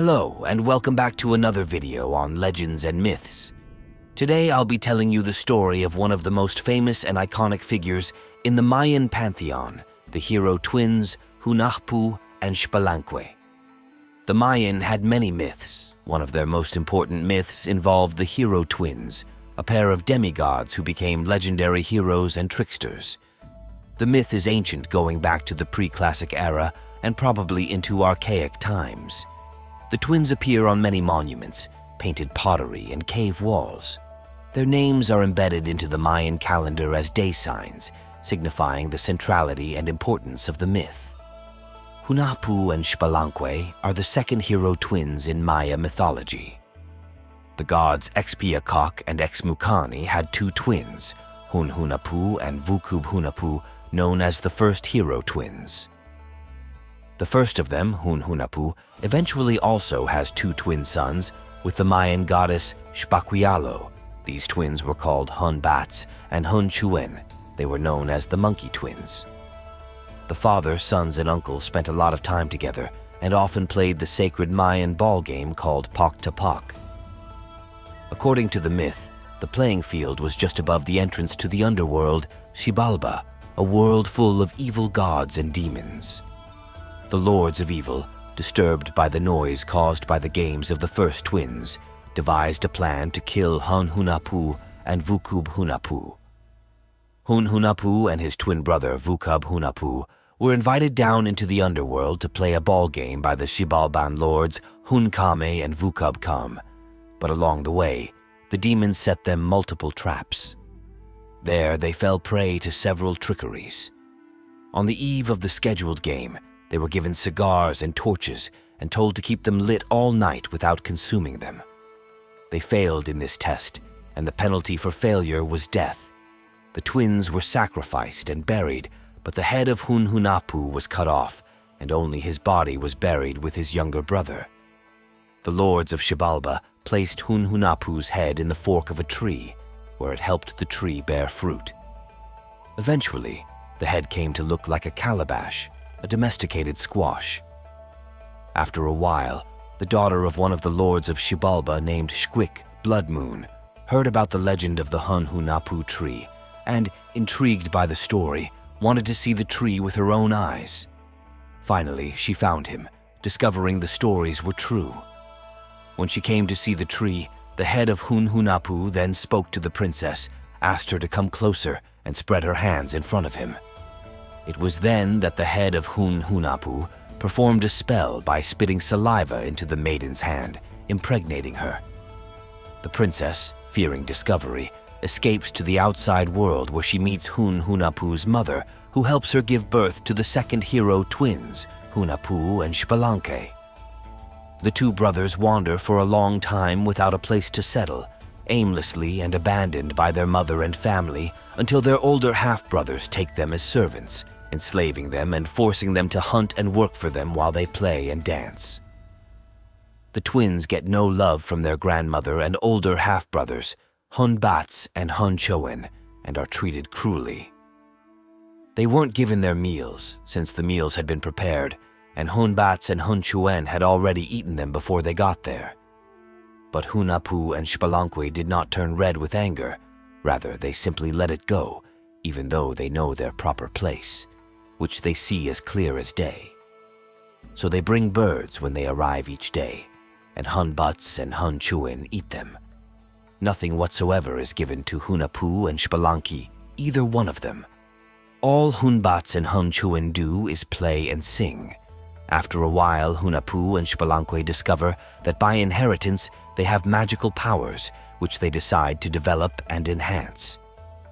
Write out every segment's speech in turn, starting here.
Hello, and welcome back to another video on legends and myths. Today I'll be telling you the story of one of the most famous and iconic figures in the Mayan pantheon, the hero twins Hunahpu and Xbalanque. The Mayan had many myths. One of their most important myths involved the hero twins, a pair of demi-gods who became legendary heroes and tricksters. The myth is ancient, going back to the pre-classic era and probably into archaic times. The twins appear on many monuments, painted pottery, and cave walls. Their names are embedded into the Mayan calendar as day signs, signifying the centrality and importance of the myth. Hunahpu and Xbalanque are the second hero twins in Maya mythology. The gods Xbalanque and Xbalanque had two twins, Hunahpu and Hunahpu, known as the first hero twins. The first of them, Hunahpu, eventually also has two twin sons with the Mayan goddess Xbalanque. These twins were called Hunahpu and Hanson. They were known as the monkey twins. The father, sons, and uncles spent a lot of time together and often played the sacred Mayan ball game called Pak to Pak. According to the myth, the playing field was just above the entrance to the underworld, Xibalba, a world full of evil gods and demons. The lords of evil, disturbed by the noise caused by the games of the first twins, devised a plan to kill Hunahpu and Hunahpu. Hunahpu and his twin brother Hunahpu were invited down into the underworld to play a ball game by the Xibalban lords Hunkame and Vukubkam, but along the way, the demons set them multiple traps. There they fell prey to several trickeries. On the eve of the scheduled game, they were given cigars and torches and told to keep them lit all night without consuming them. They failed in this test, and the penalty for failure was death. The twins were sacrificed and buried, but the head of Hunahpu was cut off, and only his body was buried with his younger brother. The lords of Xibalba placed Hunahpu's head in the fork of a tree, where it helped the tree bear fruit. Eventually, the head came to look like a calabash, a domesticated squash. After a while, the daughter of one of the lords of Xibalba named Xquic, Blood Moon, heard about the legend of the Hunahpu tree and, intrigued by the story, wanted to see the tree with her own eyes. Finally, she found him, discovering the stories were true. When she came to see the tree, the head of Hunahpu then spoke to the princess, asked her to come closer, and spread her hands in front of him. It was then that the head of Hunahpu performed a spell by spitting saliva into the maiden's hand, impregnating her. The princess, fearing discovery, escapes to the outside world where she meets Hunahpu's mother, who helps her give birth to the second hero twins, Hunahpu and Xbalanque. The two brothers wander for a long time without a place to settle, aimlessly and abandoned by their mother and family, until their older half-brothers take them as servants, enslaving them and forcing them to hunt and work for them while they play and dance. The twins get no love from their grandmother and older half-brothers, Hunahpu and Hanson, and are treated cruelly. They weren't given their meals, since the meals had been prepared, and Hunahpu and Hanson had already eaten them before they got there. But Hunahpu and Xbalanque did not turn red with anger. Rather, they simply let it go, even though they know their proper place, which they see as clear as day. So they bring birds when they arrive each day, and Hunahpu and Hanson eat them. Nothing whatsoever is given to Hunahpu and Xbalanque, either one of them. All Hunahpu and Hanson do is play and sing. After a while, Hunahpu and Xbalanque discover that by inheritance they have magical powers, which they decide to develop and enhance.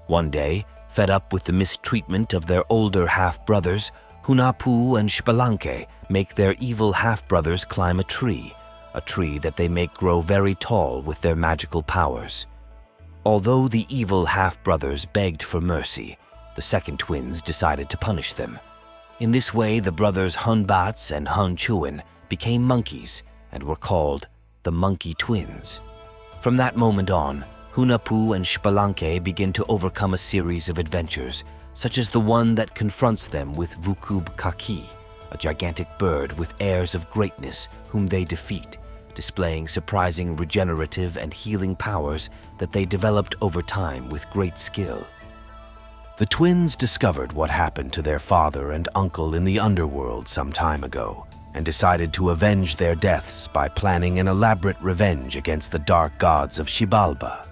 One day, fed up with the mistreatment of their older half-brothers, Hunahpu and Xbalanque make their evil half-brothers climb a tree that they make grow very tall with their magical powers. Although the evil half-brothers begged for mercy, the second twins decided to punish them. In this way, the brothers Hunahpu and Hanson became monkeys and were called the Monkey Twins. From that moment on, Hunahpu and Xbalanque begin to overcome a series of adventures, such as the one that confronts them with Vukubkaki, a gigantic bird with airs of greatness whom they defeat, displaying surprising regenerative and healing powers that they developed over time with great skill. The twins discovered what happened to their father and uncle in the underworld some time ago, and decided to avenge their deaths by planning an elaborate revenge against the dark gods of Xibalba.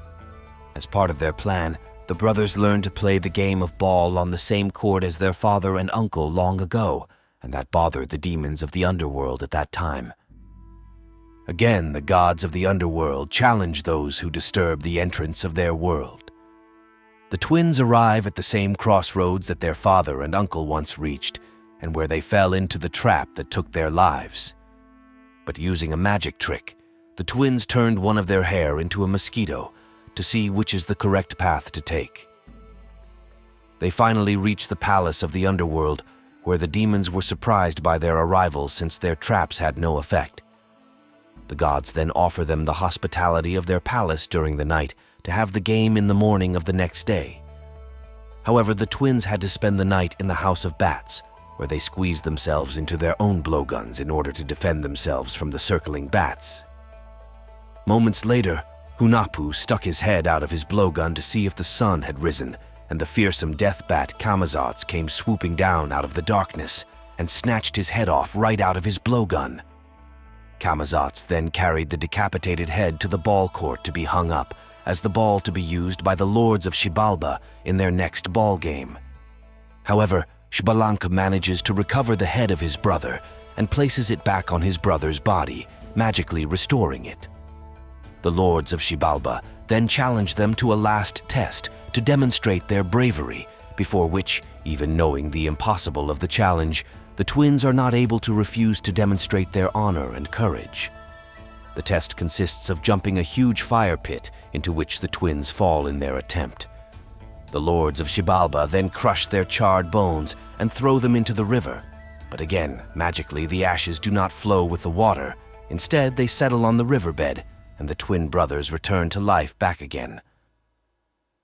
As part of their plan, the brothers learned to play the game of ball on the same court as their father and uncle long ago, and that bothered the demons of the underworld at that time. Again, the gods of the underworld challenge those who disturb the entrance of their world. The twins arrive at the same crossroads that their father and uncle once reached, and where they fell into the trap that took their lives. But using a magic trick, the twins turned one of their hair into a mosquito to see which is the correct path to take. They finally reach the palace of the underworld, where the demons were surprised by their arrival since their traps had no effect. The gods then offer them the hospitality of their palace during the night to have the game in the morning of the next day. However, the twins had to spend the night in the House of Bats, where they squeezed themselves into their own blowguns in order to defend themselves from the circling bats. Moments later, Hunahpu stuck his head out of his blowgun to see if the sun had risen, and the fearsome death bat Kamazotz came swooping down out of the darkness and snatched his head off right out of his blowgun. Kamazotz then carried the decapitated head to the ball court to be hung up as the ball to be used by the lords of Xibalba in their next ball game. However, Xbalanque manages to recover the head of his brother and places it back on his brother's body, magically restoring it. The lords of Xibalba then challenge them to a last test to demonstrate their bravery, before which, even knowing the impossible of the challenge, the twins are not able to refuse to demonstrate their honor and courage. The test consists of jumping a huge fire pit into which the twins fall in their attempt. The lords of Xibalba then crush their charred bones and throw them into the river, but again, magically the ashes do not flow with the water. Instead, they settle on the riverbed, and the twin brothers return to life back again.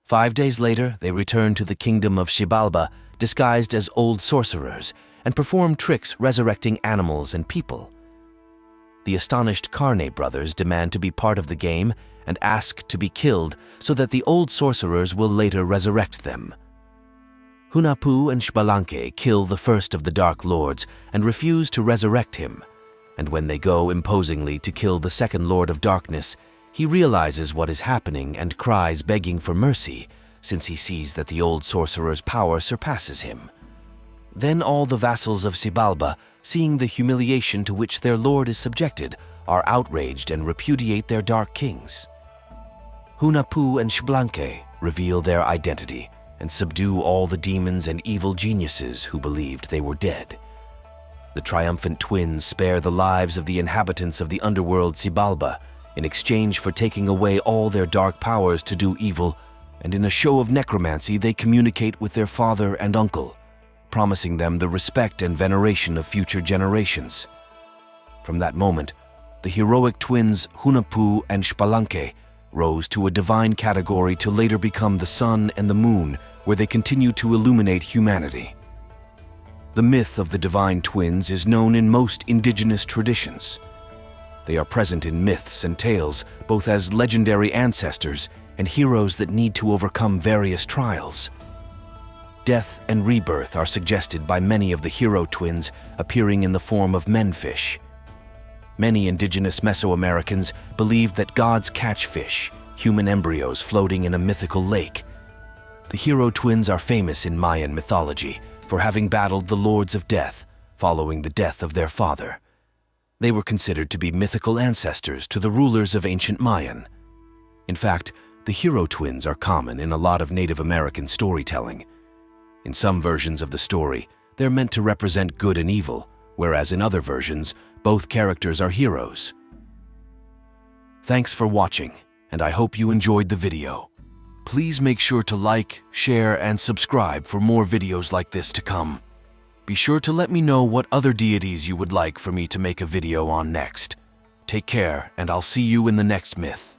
5 days later, they return to the kingdom of Xibalba, disguised as old sorcerers, and perform tricks resurrecting animals and people. The astonished Karl brothers demand to be part of the game and ask to be killed so that the old sorcerers will later resurrect them. Hunahpu and Xbalanque kill the first of the Dark Lords and refuse to resurrect him, and when they go imposingly to kill the second Lord of Darkness, he realizes what is happening and cries begging for mercy, since he sees that the old sorcerer's power surpasses him. Then all the vassals of Xibalba, seeing the humiliation to which their lord is subjected, are outraged and repudiate their dark kings. Hunahpu and Xbalanque reveal their identity and subdue all the demons and evil geniuses who believed they were dead. The triumphant twins spare the lives of the inhabitants of the underworld Xibalba in exchange for taking away all their dark powers to do evil, and in a show of necromancy they communicate with their father and uncle, promising them the respect and veneration of future generations. From that moment, the heroic twins Hunahpu and Xbalanque rose to a divine category to later become the sun and the moon, where they continue to illuminate humanity. The myth of the divine twins is known in most indigenous traditions. They are present in myths and tales, both as legendary ancestors and heroes that need to overcome various trials. Death and rebirth are suggested by many of the hero twins appearing in the form of menfish. Many indigenous Mesoamericans believed that gods catch fish, human embryos floating in a mythical lake. The hero twins are famous in Mayan mythology for having battled the lords of death following the death of their father. They were considered to be mythical ancestors to the rulers of ancient Mayan. In fact, the hero twins are common in a lot of Native American storytelling. In some versions of the story, they're meant to represent good and evil, whereas in other versions, both characters are heroes. Thanks for watching, and I hope you enjoyed the video. Please make sure to like, share, and subscribe for more videos like this to come. Be sure to let me know what other deities you would like for me to make a video on next. Take care, and I'll see you in the next myth.